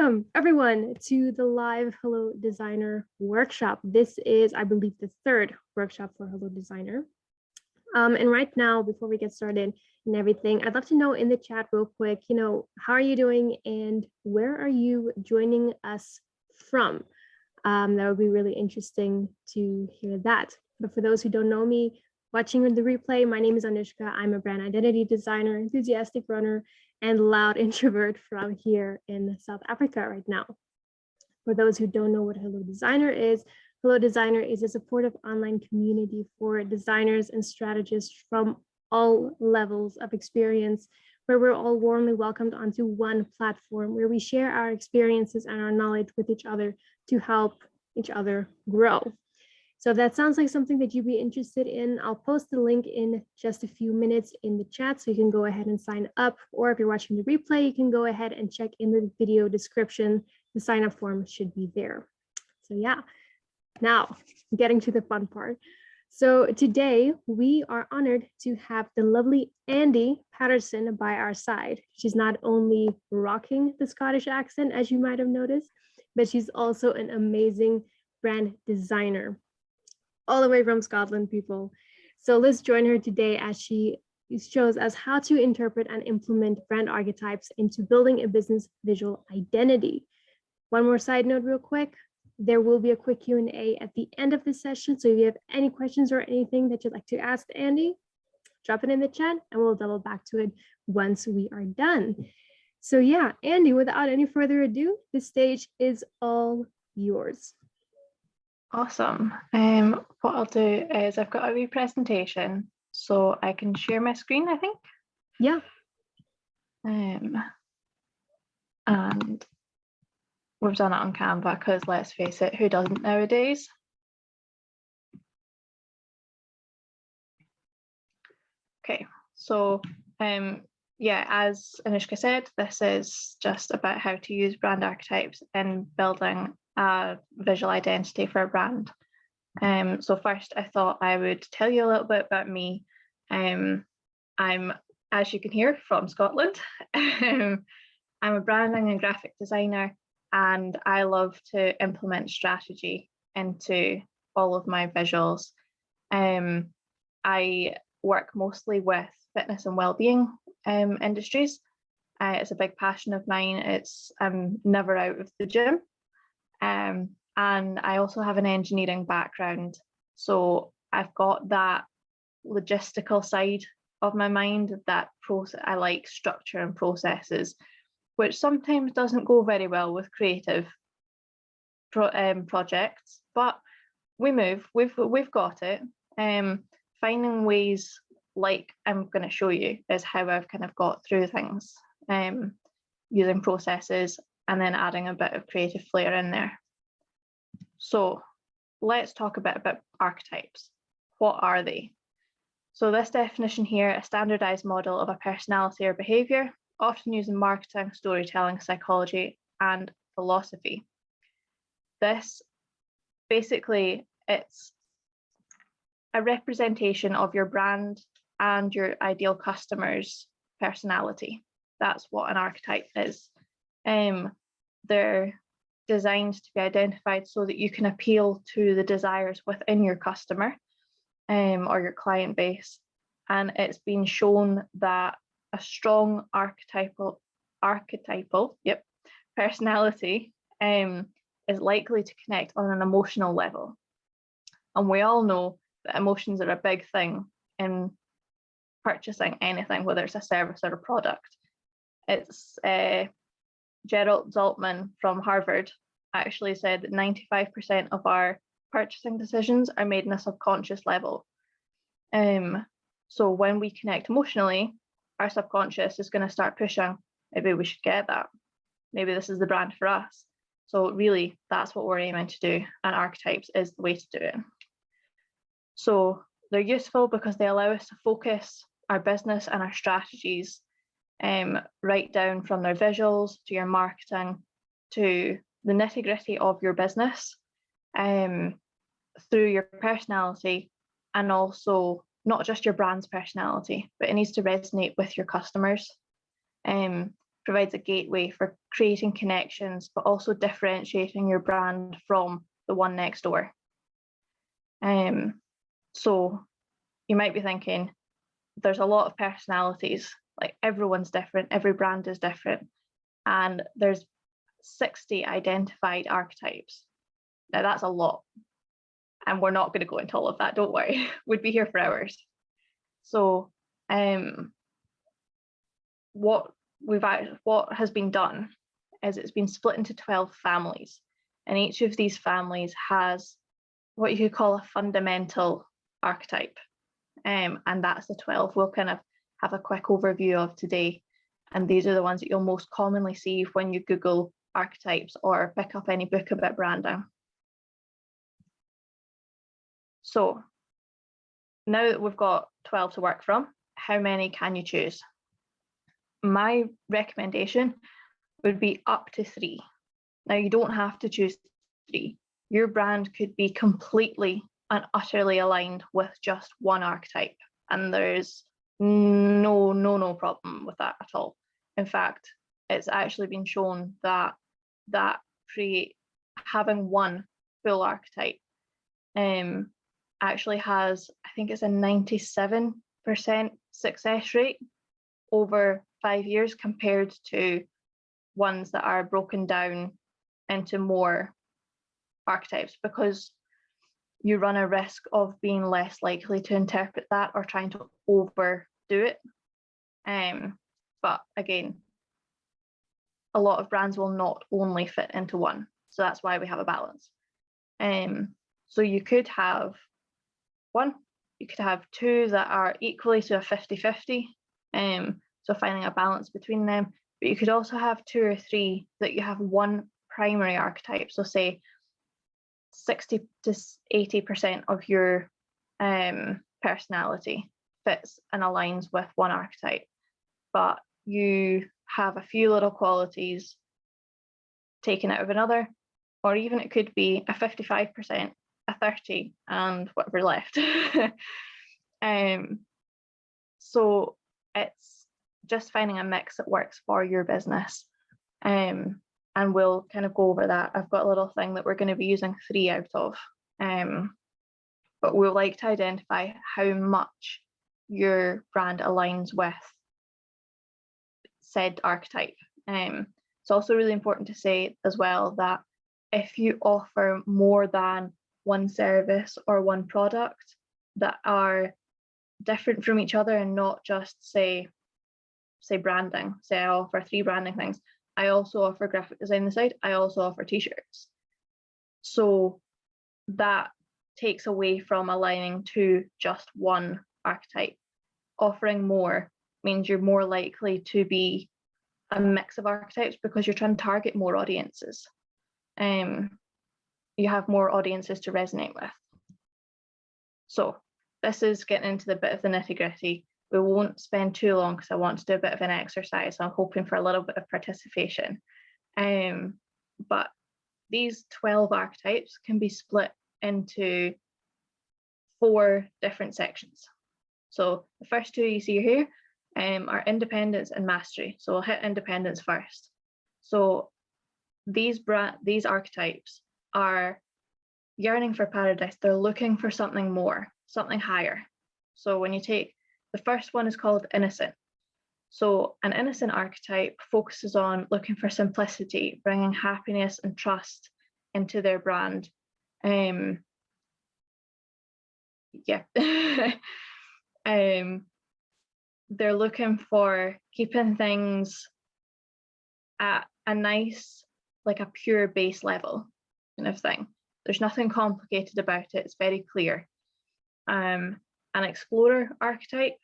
Welcome everyone to the live Hello Designer workshop. This is, I believe, the third workshop for Hello Designer. And right now, before we get started and everything, I'd love to know in the chat real quick, how are you doing and where are you joining us from? That would be really interesting to hear that. But for those who don't know me, watching the replay, my name is Anushka. I'm a brand identity designer, enthusiastic runner, and loud introvert from here in South Africa right now. For those who don't know what Hello Designer is a supportive online community for designers and strategists from all levels of experience, where we're all warmly welcomed onto one platform where we share our experiences and our knowledge with each other to help each other grow. So if that sounds like something that you'd be interested in, I'll post the link in just a few minutes in the chat so you can go ahead and sign up. Or if you're watching the replay, you can go ahead and check in the video description. The sign up form should be there. So yeah, now getting to the fun part. So today we are honored to have the lovely Andi Paterson by our side. She's not only rocking the Scottish accent, as you might have noticed, but she's also an amazing brand designer, all the way from Scotland, people. So let's join her today as she shows us how to interpret and implement brand archetypes into building a business visual identity. One more side note real quick, there will be a quick Q&A at the end of this session. So if you have any questions or anything that you'd like to ask Andi, drop it in the chat and we'll double back to it once we are done. So yeah, Andi, without any further ado, the stage is all yours. Awesome. What I'll do is I've got a wee presentation so I can share my screen, I think. Yeah. And we've done it on Canva because let's face it, who doesn't nowadays? Okay, so yeah, as Anushka said, this is just about how to use brand archetypes in building a visual identity for a brand. So first I thought I would tell you a little bit about me. I'm, as you can hear, from Scotland. I'm a branding and graphic designer, and I love to implement strategy into all of my visuals. I work mostly with fitness and well-being industries. It's a big passion of mine. I'm never out of the gym. And I also have an engineering background, so I've got that logistical side of my mind, that process. I like structure and processes, which sometimes doesn't go very well with creative projects, but we move. We've got it. Finding ways, like I'm going to show you, is how I've kind of got through things, using processes and then adding a bit of creative flair in there. So let's talk a bit about archetypes. What are they? So this definition here, a standardized model of a personality or behavior, often used in marketing, storytelling, psychology, and philosophy. This basically, it's a representation of your brand and your ideal customer's personality. That's what an archetype is. They're designed to be identified so that you can appeal to the desires within your customer or your client base. And it's been shown that a strong archetypal personality is likely to connect on an emotional level. And we all know that emotions are a big thing in purchasing anything, whether it's a service or a product. It's Gerald Zaltman from Harvard actually said that 95% of our purchasing decisions are made on a subconscious level. So when we connect emotionally, our subconscious is going to start pushing, maybe we should get that. Maybe this is the brand for us. So really, that's what we're aiming to do, and archetypes is the way to do it. So they're useful because they allow us to focus our business and our strategies right down from their visuals to your marketing to the nitty-gritty of your business through your personality, and also not just your brand's personality, but it needs to resonate with your customers. provides a gateway for creating connections, but also differentiating your brand from the one next door. So you might be thinking, there's a lot of personalities, like everyone's different, every brand is different, and there's 60 identified archetypes. Now that's a lot, and we're not going to go into all of that, don't worry, we'd be here for hours. So what has been done is it's been split into 12 families, and each of these families has what you could call a fundamental archetype, and that's the 12 we'll kind of have a quick overview of today. And these are the ones that you'll most commonly see when you Google archetypes or pick up any book about branding. So now that we've got 12 to work from, how many can you choose? My recommendation would be up to 3. Now, you don't have to choose 3. Your brand could be completely and utterly aligned with just one archetype, and there's no problem with that at all. In fact, it's actually been shown that having one full archetype actually has, I think it's a 97% success rate over 5 years, compared to ones that are broken down into more archetypes, because you run a risk of being less likely to interpret that or trying to overdo it. But again, a lot of brands will not only fit into one, so that's why we have a balance. So you could have 1, you could have 2 that are equally to a 50-50, so finding a balance between them, but you could also have 2 or 3 that you have one primary archetype, so say 60 to 80% of your personality fits and aligns with one archetype, but you have a few little qualities taken out of another, or even it could be a 55%, a 30, and whatever left. So it's just finding a mix that works for your business. And we'll kind of go over that. I've got a little thing that we're going to be using 3 out of, but we'll like to identify how much your brand aligns with said archetype. It's also really important to say as well that if you offer more than one service or one product that are different from each other, and not just say branding, say I offer 3 branding things, I also offer graphic design on the side, I also offer t-shirts. So that takes away from aligning to just one archetype. Offering more means you're more likely to be a mix of archetypes because you're trying to target more audiences. You have more audiences to resonate with. So this is getting into the bit of the nitty-gritty. We won't spend too long because I want to do a bit of an exercise. So I'm hoping for a little bit of participation. But these 12 archetypes can be split into 4 different sections. So the first 2 you see here are independence and mastery. So we'll hit independence first. So these archetypes are yearning for paradise. They're looking for something more, something higher. So when you take the first one is called innocent. So an innocent archetype focuses on looking for simplicity, bringing happiness and trust into their brand. They're looking for keeping things at a nice, like a pure base level kind of thing. There's nothing complicated about it. It's very clear. An explorer archetype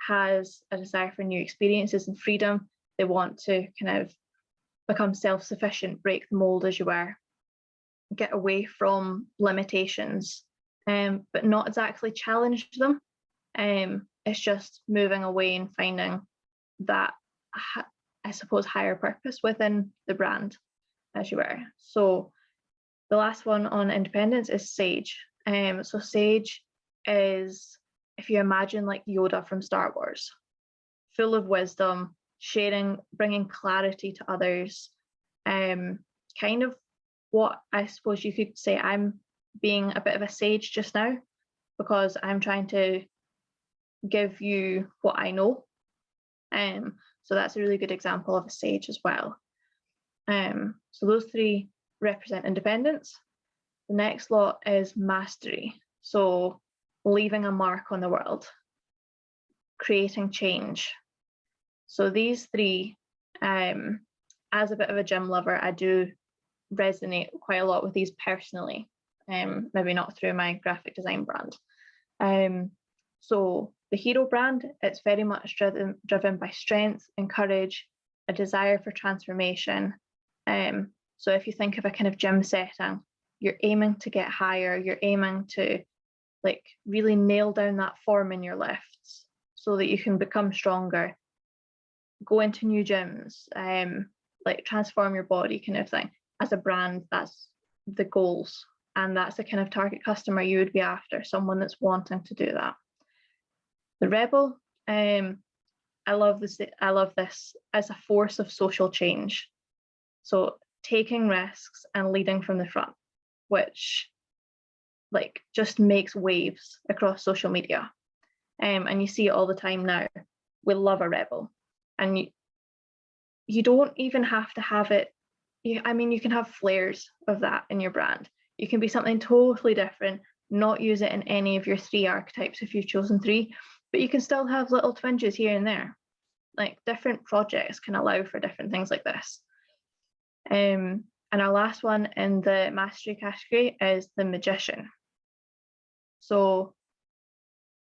has a desire for new experiences and freedom. They want to kind of become self-sufficient, break the mold, as you were, get away from limitations, but not exactly challenge them. It's just moving away and finding that, I suppose, higher purpose within the brand, as you were. So the last one on independence is sage. So sage is, if you imagine like Yoda from Star Wars, full of wisdom, sharing, bringing clarity to others. Kind of what I suppose you could say, I'm being a bit of a sage just now, because I'm trying to give you what I know. So that's a really good example of a sage as well. So those three represent independence. The next lot is mastery. So leaving a mark on the world, creating change. So these three, as a bit of a gym lover, I do resonate quite a lot with these personally, maybe not through my graphic design brand. So the hero brand, it's very much driven by strength and courage, a desire for transformation. So if you think of a kind of gym setting, you're aiming to get higher, you're aiming to like really nail down that form in your lifts so that you can become stronger, go into new gyms, like transform your body kind of thing. As a brand, that's the goals, and that's the kind of target customer you would be after, someone that's wanting to do that. The rebel, I love this as a force of social change. So taking risks and leading from the front, which like just makes waves across social media. And you see it all the time now. We love a rebel. And you don't even have to have it. I mean, you can have flares of that in your brand. You can be something totally different, not use it in any of your 3 archetypes if you've chosen 3, but you can still have little twinges here and there. Like different projects can allow for different things like this. And our last one in the mastery category is the magician. So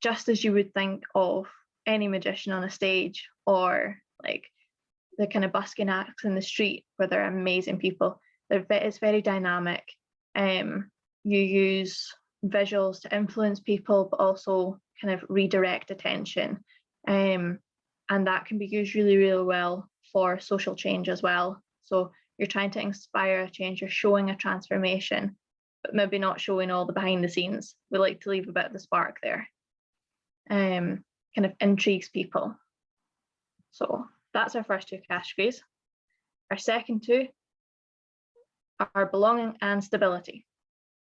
just as you would think of any magician on a stage, or like the kind of busking acts in the street where they're amazing people, it's very dynamic. You use visuals to influence people, but also kind of redirect attention. And that can be used really, really well for social change as well. So you're trying to inspire a change, you're showing a transformation, but maybe not showing all the behind the scenes. We like to leave a bit of the spark there. Kind of intrigues people. So that's our first 2 categories. Our second 2 are belonging and stability.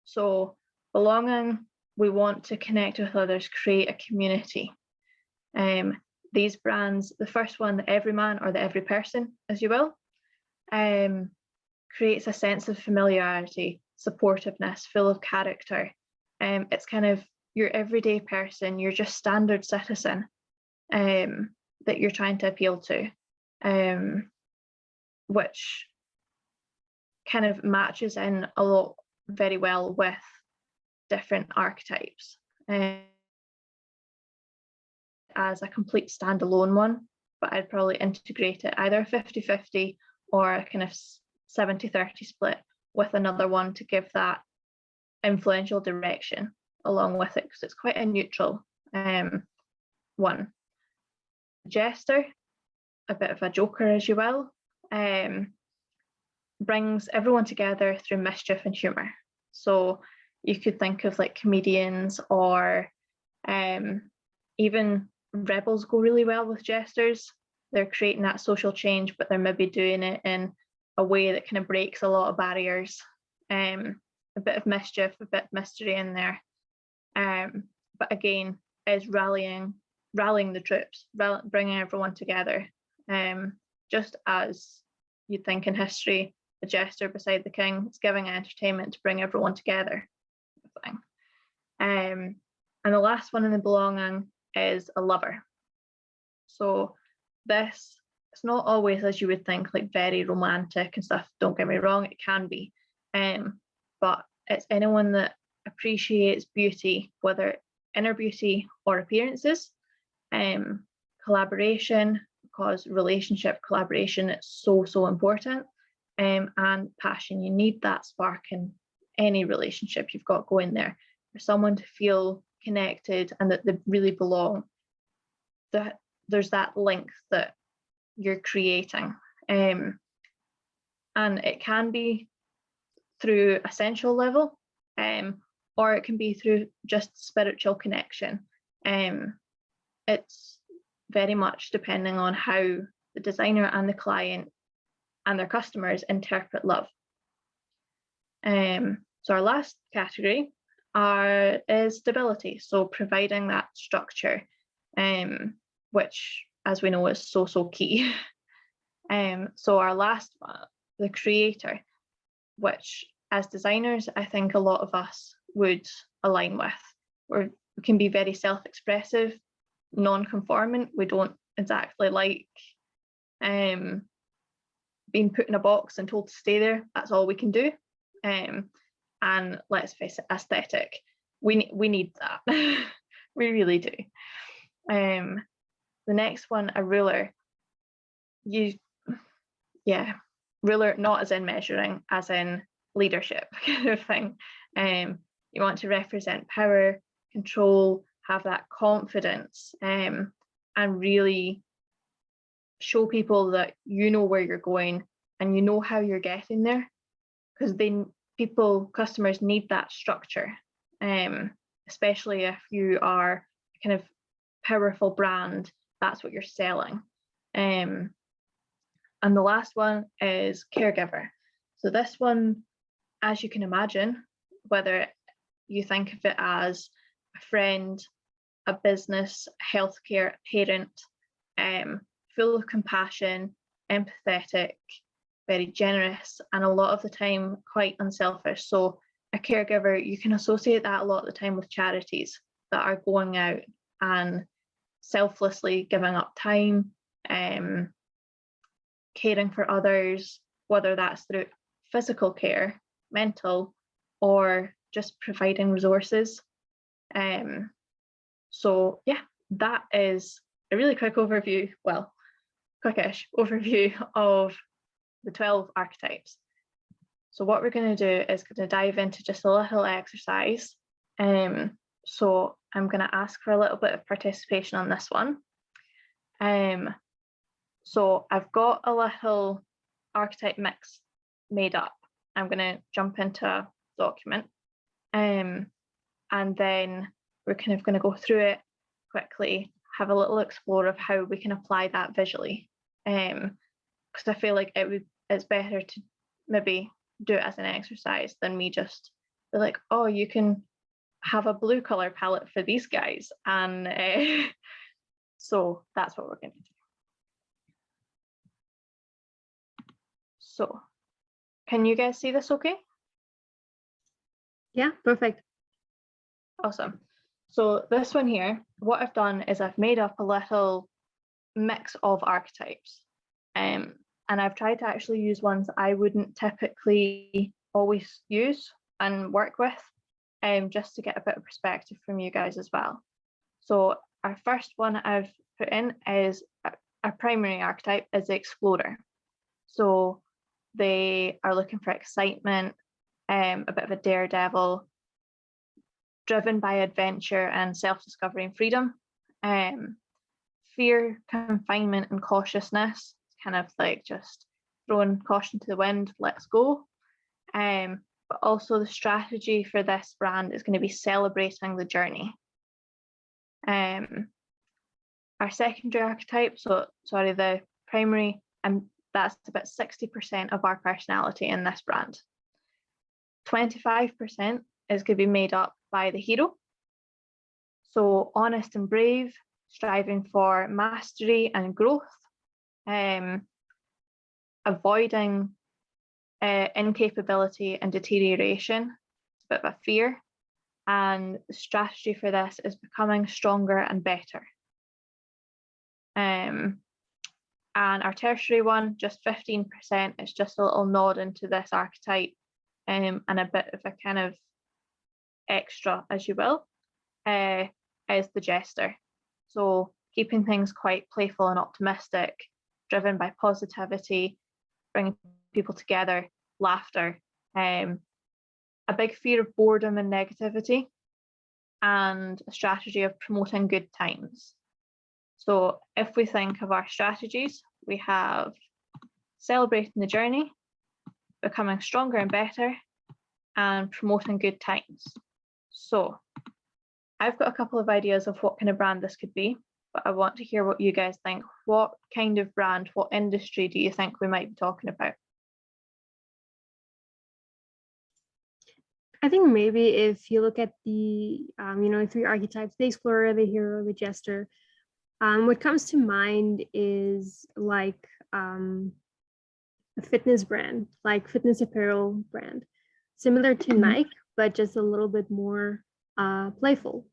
So belonging, we want to connect with others, create a community. These brands, the first one, the everyman or the every person, as you will, creates a sense of familiarity, supportiveness, full of character. It's kind of your everyday person, you're just standard citizen that you're trying to appeal to, which kind of matches in a lot very well with different archetypes. As a complete standalone one, but I'd probably integrate it either 50-50 or a kind of 70-30 split with another one to give that influential direction along with it, because it's quite a neutral one. Jester, a bit of a joker as you will, brings everyone together through mischief and humour. So you could think of like comedians, or even rebels go really well with jesters. They're creating that social change, but they're maybe doing it in a way that kind of breaks a lot of barriers. A bit of mischief, a bit of mystery in there. But again, is rallying the troops, bringing everyone together. Just as you'd think in history, the jester beside the king is giving entertainment to bring everyone together. And the last one in the belonging is a lover. So this, it's not always as you would think, like very romantic and stuff, don't get me wrong, it can be, but it's anyone that appreciates beauty, whether inner beauty or appearances, collaboration, because relationship collaboration is so important, and passion. You need that spark in any relationship you've got going there, for someone to feel connected and that they really belong, that there's that link that you're creating. And it can be through a sensual level, or it can be through just spiritual connection. It's very much depending on how the designer and the client and their customers interpret love. So our last category is stability, so providing that structure, which, as we know, is so key. So our last one, the creator, which as designers, I think a lot of us would align with. We can be very self-expressive, non-conformant. We don't exactly like being put in a box and told to stay there. That's all we can do. And let's face it, aesthetic. We need that. We really do. The next one, a ruler. Ruler, not as in measuring, as in leadership kind of thing. You want to represent power, control, have that confidence, and really show people that you know where you're going and you know how you're getting there, because customers need that structure, especially if you are a kind of powerful brand, that's what you're selling. And the last one is caregiver. So this one, as you can imagine, whether you think of it as a friend, a business, healthcare, parent, full of compassion, empathetic, very generous, and a lot of the time quite unselfish. So a caregiver, you can associate that a lot of the time with charities that are going out and selflessly giving up time, caring for others, whether that's through physical care, mental, or just providing resources. So yeah, that is a really quick overview, well, quickish overview of the 12 archetypes. So what we're going to do is going to dive into just a little exercise. So I'm going to ask for a little bit of participation on this one. So I've got a little archetype mix made up. I'm going to jump into a document, and then we're kind of going to go through it quickly, have a little explore of how we can apply that visually. Because I feel like it's better to maybe do it as an exercise than me just be like, oh, you can have a blue color palette for these guys. And so that's what we're going to do. So can you guys see this okay? Yeah, perfect. Awesome. So this one here, what I've done is I've made up a little mix of archetypes. And I've tried to actually use ones I wouldn't typically always use and work with, just to get a bit of perspective from you guys as well. So our first one I've put in is our primary archetype is the explorer. So they are looking for excitement, a bit of a daredevil, driven by adventure and self-discovery and freedom. Fear, confinement, and cautiousness, kind of like just throwing caution to the wind, let's go. But also the strategy for this brand is going to be celebrating the journey. Our secondary archetype, the primary, and that's about 60% of our personality in this brand. 25% is going to be made up by the hero. So honest and brave, striving for mastery and growth, avoiding incapability and deterioration. It's a bit of a fear. And the strategy for this is becoming stronger and better. And our tertiary one, just 15%, it's just a little nod into this archetype, and a bit of a kind of extra, as you will, is the jester. So keeping things quite playful and optimistic, driven by positivity, bringing people together, laughter, a big fear of boredom and negativity, and a strategy of promoting good times. So if we think of our strategies, we have celebrating the journey, becoming stronger and better, and promoting good times. So I've got a couple of ideas of what kind of brand this could be. but I want to hear what you guys think. What kind of brand, what industry do you think we might be talking about? I think maybe if you look at the, three archetypes, the explorer, the hero, the jester, what comes to mind is like a fitness brand, like fitness apparel brand, similar to Nike, but just a little bit more playful.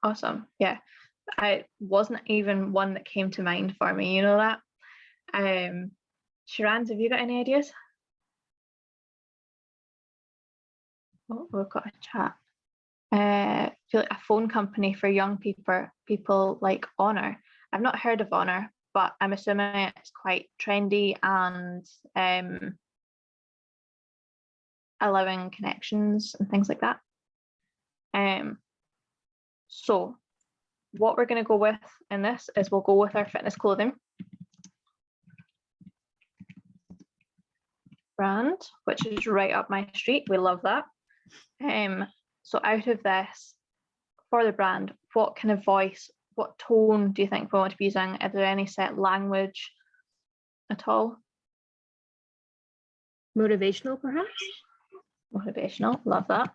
Awesome. Yeah, I wasn't even one that came to mind for me, you know that. Shiraz, have you got any ideas? Oh, we've got a chat. I feel like a phone company for young people like Honor. I've not heard of Honor, but I'm assuming it's quite trendy and allowing connections and things like that. So what we're going to go with in this is we'll go with our fitness clothing brand, which is right up my street. We love that. So out of this, for the brand, what kind of voice, what tone do you think we want to be using? Is there any set language at all? Motivational, perhaps? Motivational, love that.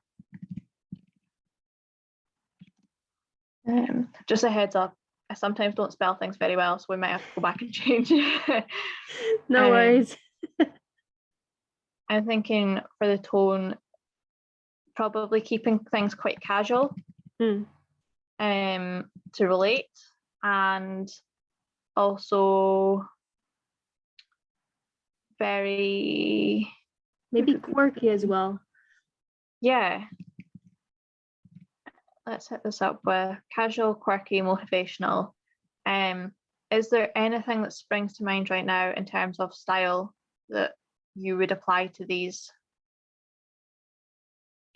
Just a heads up, I sometimes don't spell things very well, so we might have to go back and change. No worries. I'm thinking for the tone, probably keeping things quite casual to relate, and also very maybe quirky as well. Yeah. Let's hit this up with casual, quirky, motivational. Is there anything that springs to mind right now in terms of style that you would apply to these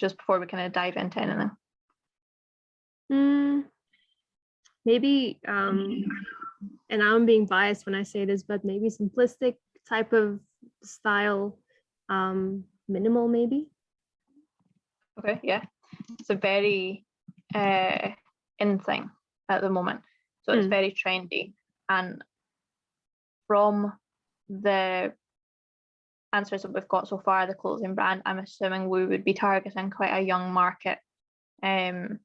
just before we kind of dive into anything? Maybe, and I'm being biased when I say this, but maybe simplistic type of style, minimal maybe. Okay, yeah. It's a very in thing at the moment. So it's very trendy. And from the answers that we've got so far, the clothing brand, I'm assuming we would be targeting quite a young market. Kind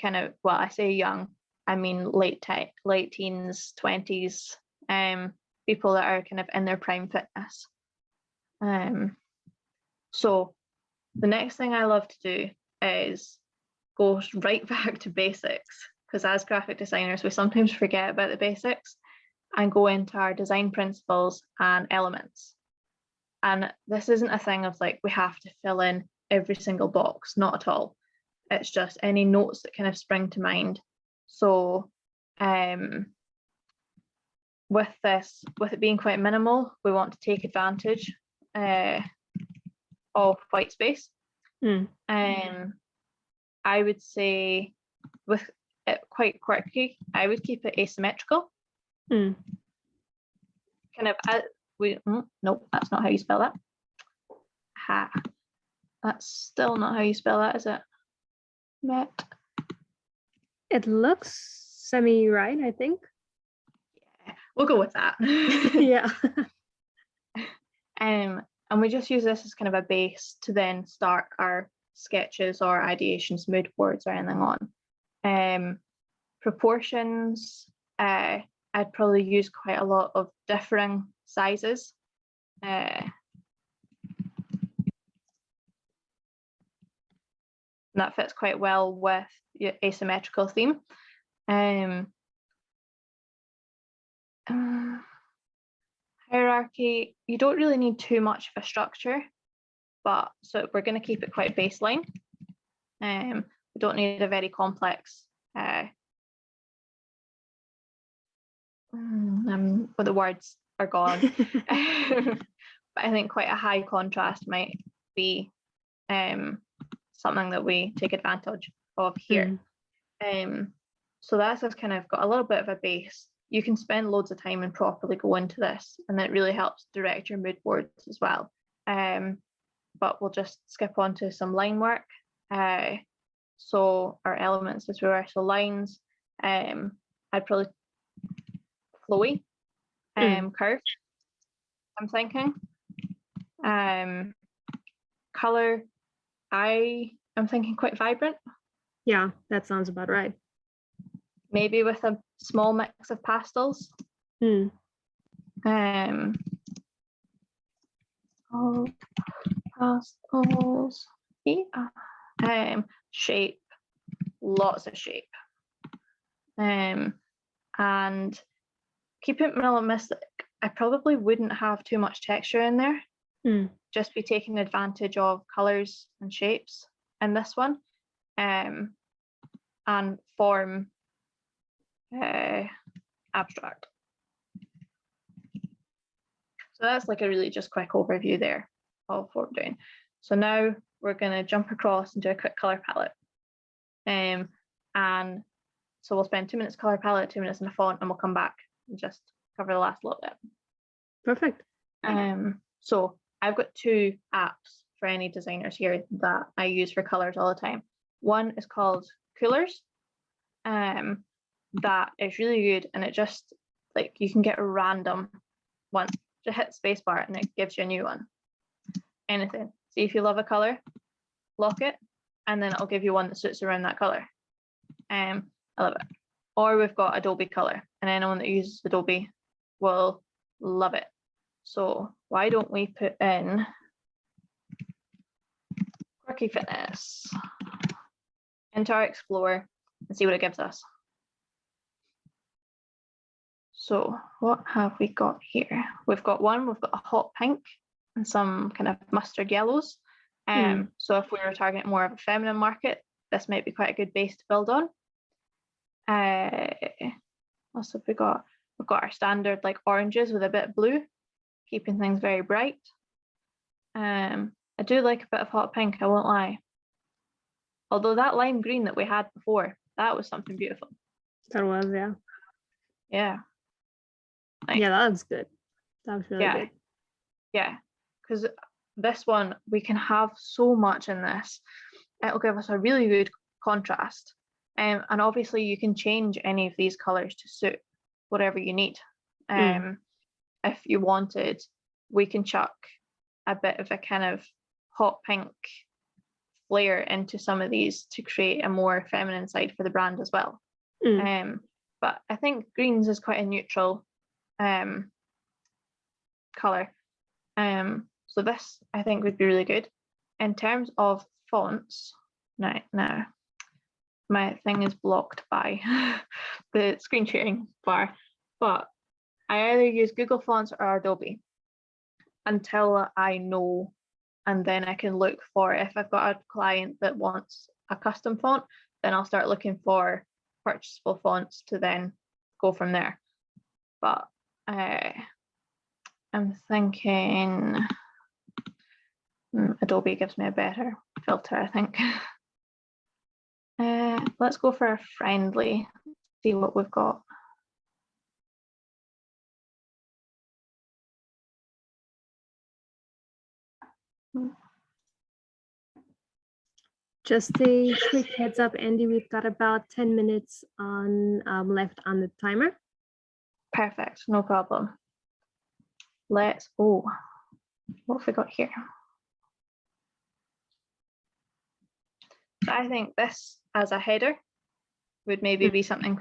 of, well, I say young, I mean late teens, 20s, people that are kind of in their prime fitness. So the next thing I love to do is go right back to basics, because as graphic designers, we sometimes forget about the basics and go into our design principles and elements. And this isn't a thing of like, we have to fill in every single box, not at all. It's just any notes that kind of spring to mind. So with it being quite minimal, we want to take advantage of white space. I would say with it quite quirky, I would keep it asymmetrical. Kind of, nope, that's not how you spell that. Ha. That's still not how you spell that, is it? Met. It looks semi-right, I think. Yeah, we'll go with that. Yeah. And we just use this as kind of a base to then start our sketches or ideations, mood boards or anything on. Proportions, I'd probably use quite a lot of differing sizes. And that fits quite well with your asymmetrical theme. Hierarchy, you don't really need too much of a structure, but so we're going to keep it quite baseline. We don't need a very complex but the words are gone. But I think quite a high contrast might be something that we take advantage of here. So that's just kind of got a little bit of a base. You can spend loads of time and properly go into this, and it really helps direct your mood boards as well. But we'll just skip on to some line work. So our elements as we were, so lines, I'd probably flowy curve, I'm thinking. Color, I am thinking quite vibrant. Yeah, that sounds about right. Maybe with a small mix of pastels. Oh, pastels. Yeah. Shape, lots of shape. And keep it minimalistic. I probably wouldn't have too much texture in there. Just be taking advantage of colors and shapes in this one, and form abstract. So that's like a really just quick overview there of what we're doing. So now we're going to jump across and do a quick color palette. And so we'll spend 2 minutes color palette, 2 minutes in a font, and we'll come back and just cover the last little bit. Perfect. So I've got 2 apps for any designers here that I use for colors all the time. One is called Coolers. That is really good, and it just like you can get a random one. Just hit spacebar and it gives you a new one. Anything. See if you love a color, lock it, and then it'll give you one that suits around that color. I love it. Or we've got Adobe Color, and anyone that uses Adobe will love it. So why don't we put in Quirky Fitness into our Explorer and see what it gives us. So what have we got here? We've got a hot pink and some kind of mustard yellows. So if we were targeting more of a feminine market, this might be quite a good base to build on. What have we got? We've got our standard like oranges with a bit of blue, keeping things very bright. I do like a bit of hot pink, I won't lie. Although that lime green that we had before, that was something beautiful. That was, yeah. Yeah. Like, yeah, that's good. That was really good. Yeah, because this one, we can have so much in this. It'll give us a really good contrast. And obviously you can change any of these colors to suit whatever you need. If you wanted, we can chuck a bit of a kind of hot pink flair into some of these to create a more feminine side for the brand as well. But I think greens is quite a neutral color. So this I think would be really good. In terms of fonts, now my thing is blocked by the screen sharing bar, but I either use Google Fonts or Adobe until I know, and then I can look for, if I've got a client that wants a custom font, then I'll start looking for purchasable fonts to then go from there. But I'm thinking Adobe gives me a better filter, I think. Let's go for a friendly, see what we've got. Just a quick heads up, Andy, we've got about 10 minutes on left on the timer. Perfect, no problem. What have we got here? So I think this as a header would maybe be something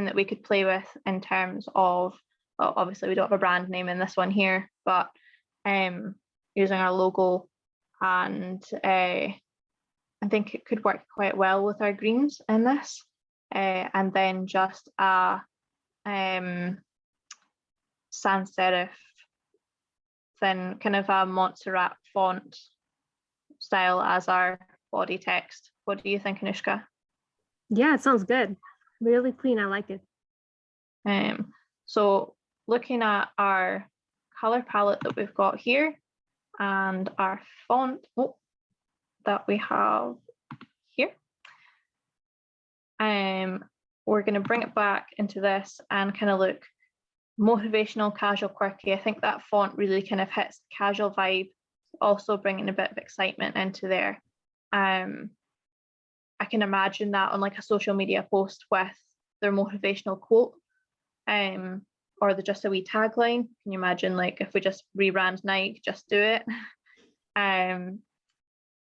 that we could play with in terms of, well, obviously we don't have a brand name in this one here, but using our logo, and I think it could work quite well with our greens in this, and then just a sans serif, then kind of a Montserrat font style as our body text. What do you think, Anushka? Yeah, it sounds good. Really clean. I like it. So looking at our color palette that we've got here and our font that we have here, we're going to bring it back into this and kind of look motivational, casual, quirky. I think that font really kind of hits the casual vibe, also bringing a bit of excitement into there. I can imagine that on like a social media post with their motivational quote, or just a wee tagline. Can you imagine, like, if we just rebrand Nike, just do it? And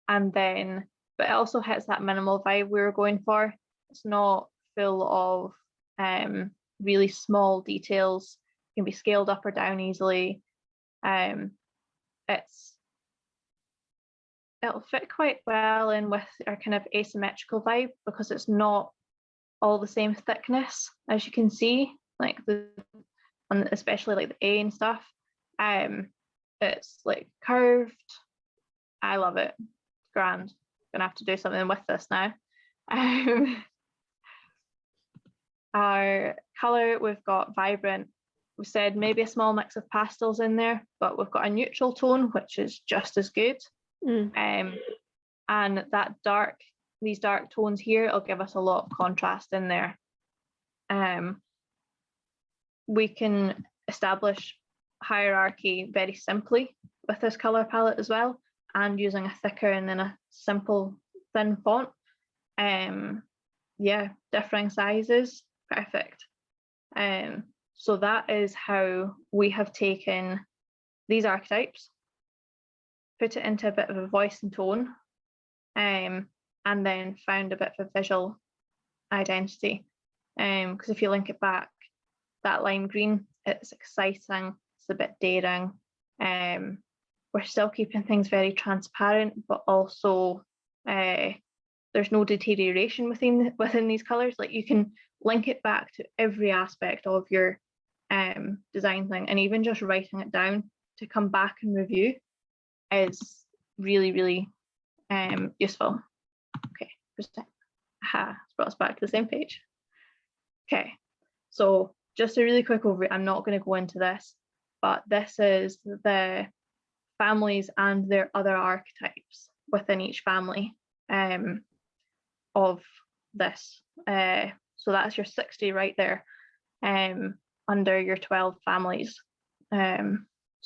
then, but it also hits that minimal vibe we were going for. It's not full of really small details. It can be scaled up or down easily. It'll fit quite well in with our kind of asymmetrical vibe, because it's not all the same thickness, as you can see, like especially like the A and stuff. It's like curved. I love it. It's grand. Gonna have to do something with this now. Our color, we've got vibrant. We said maybe a small mix of pastels in there, but we've got a neutral tone, which is just as good. And that these dark tones here will give us a lot of contrast in there. We can establish hierarchy very simply with this color palette as well, and using a thicker and then a simple thin font. Yeah, differing sizes, perfect. So that is how we have taken these archetypes, put it into a bit of a voice and tone, and then found a bit of a visual identity. Because if you link it back, that lime green, it's exciting, it's a bit daring. We're still keeping things very transparent, but also there's no deterioration within these colors. Like, you can link it back to every aspect of your design thing, and even just writing it down to come back and review is really, really useful. Okay, it's brought us back to the same page. Okay, so just a really quick overview. I'm not going to go into this, but this is the families and their other archetypes within each family of this. So that's your 60 right there, under your 12 families. So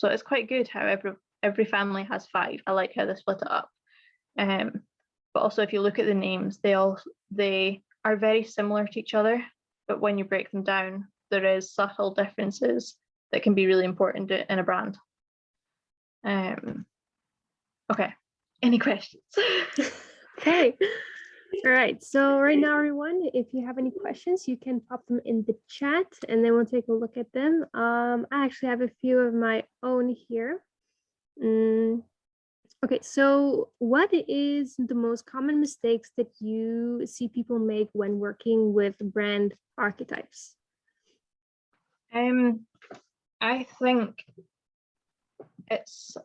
it's quite good how every family has 5. I like how they split it up. But also, if you look at the names, they are very similar to each other, but when you break them down, there is subtle differences that can be really important in a brand. Okay, any questions? Okay. All right, so right now, everyone, if you have any questions, you can pop them in the chat and then we'll take a look at them. I actually have a few of my own here. Okay, so what is the most common mistakes that you see people make when working with brand archetypes? I think it's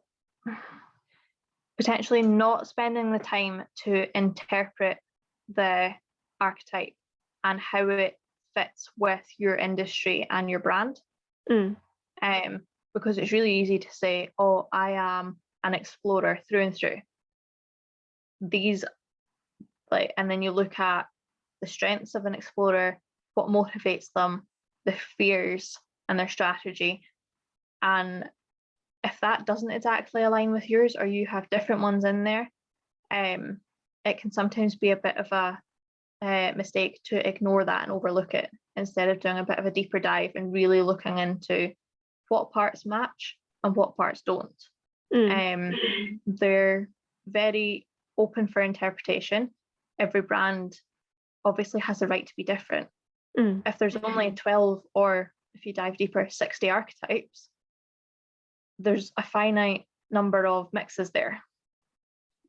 potentially not spending the time to interpret the archetype and how it fits with your industry and your brand. Because it's really easy to say, oh, I am an explorer through and through. And then you look at the strengths of an explorer, what motivates them, the fears and their strategy. And if that doesn't exactly align with yours, or you have different ones in there, it can sometimes be a bit of a mistake to ignore that and overlook it, instead of doing a bit of a deeper dive and really looking into what parts match and what parts don't. They're very open for interpretation. Every brand obviously has the right to be different. If there's only 12, or if you dive deeper, 60 archetypes, there's a finite number of mixes there.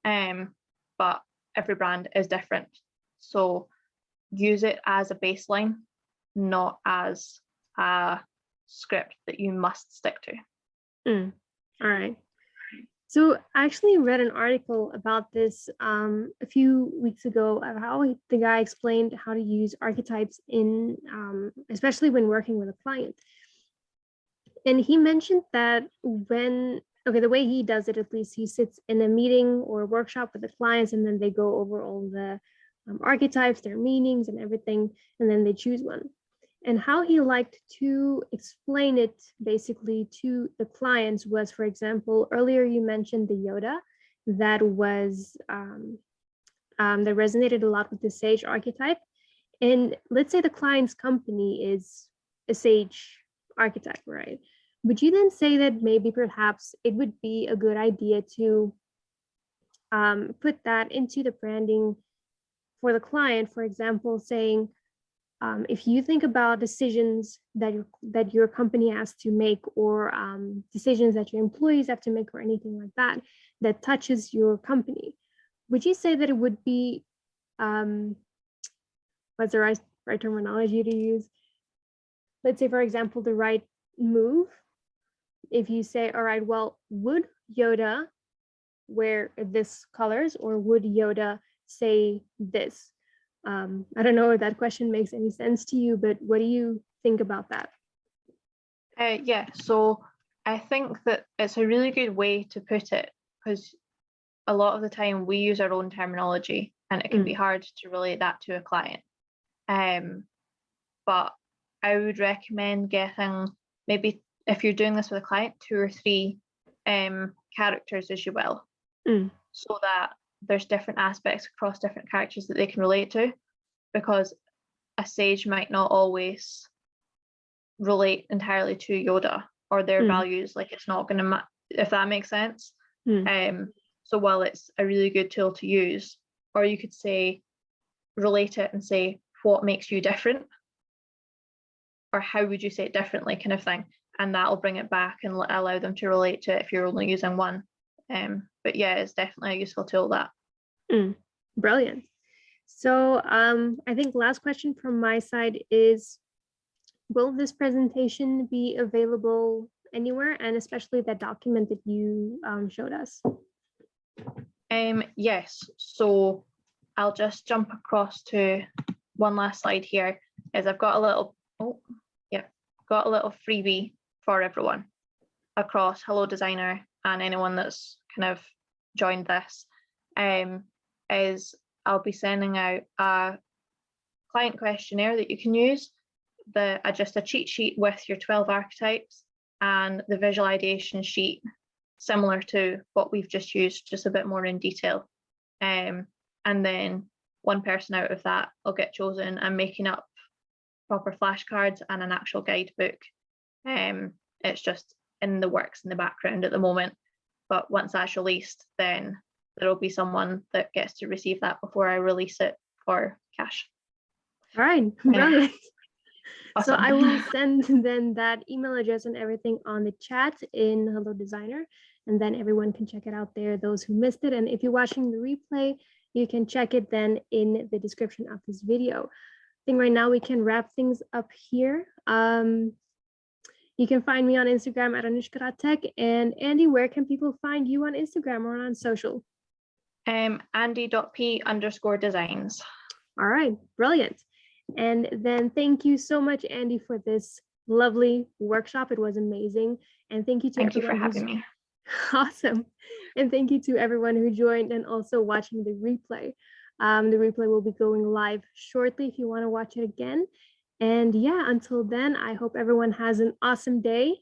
But every brand is different. So use it as a baseline, not as a script that you must stick to. All right. So I actually read an article about this a few weeks ago, of how the guy explained how to use archetypes in, especially when working with a client. And he mentioned that the way he does it, at least, he sits in a meeting or a workshop with the clients, and then they go over all the archetypes, their meanings and everything, and then they choose one. And how he liked to explain it basically to the clients was, for example, earlier you mentioned the Yoda, that was that resonated a lot with the Sage archetype. And let's say the client's company is a Sage architect, right? Would you then say that maybe perhaps it would be a good idea to put that into the branding for the client? For example, saying, if you think about decisions that your company has to make, or decisions that your employees have to make, or anything like that, that touches your company, would you say that it would be, what's the right terminology to use? Let's say, for example, the right move. If you say, all right, well, would Yoda wear this colors, or would Yoda say this? I don't know if that question makes any sense to you, but what do you think about that? Yeah, so I think that it's a really good way to put it, because a lot of the time we use our own terminology and it can be hard to relate that to a client. But I would recommend getting, maybe if you're doing this with a client, 2 or 3 characters, as you will, so that there's different aspects across different characters that they can relate to, because a Sage might not always relate entirely to Yoda or their values. Like, it's not going to, if that makes sense. So while it's a really good tool to use, or you could say, relate it and say, what makes you different, or how would you say it differently, kind of thing, and that'll bring it back and allow them to relate to it if you're only using one. But yeah, it's definitely a useful tool, that. Brilliant. So I think last question from my side is, will this presentation be available anywhere, and especially that document that you showed us? Yes, so I'll just jump across to one last slide here, is I've got a little, got a little freebie for everyone across Hello Designer and anyone that's kind of joined this. Is I'll be sending out a client questionnaire that you can use, just a cheat sheet with your 12 archetypes and the visualization sheet, similar to what we've just used, just a bit more in detail. And then one person out of that will get chosen. I'm making up proper flashcards and an actual guidebook. It's just in the works in the background at the moment, but once that's released, then there'll be someone that gets to receive that before I release it for cash. All right, brilliant. Awesome. So I will send then that email address and everything on the chat in Hello Designer, and then everyone can check it out there, those who missed it. And if you're watching the replay, you can check it then in the description of this video. I think right now we can wrap things up here. You can find me on Instagram at anuscke.tech. And Andi, where can people find you on Instagram or on social? Andi.p_designs. All right, brilliant. And then thank you so much, Andi, for this lovely workshop. It was amazing. And thank you to Thank you for having me. Awesome. And thank you to everyone who joined and also watching the replay. The replay will be going live shortly if you want to watch it again. And yeah, until then, I hope everyone has an awesome day.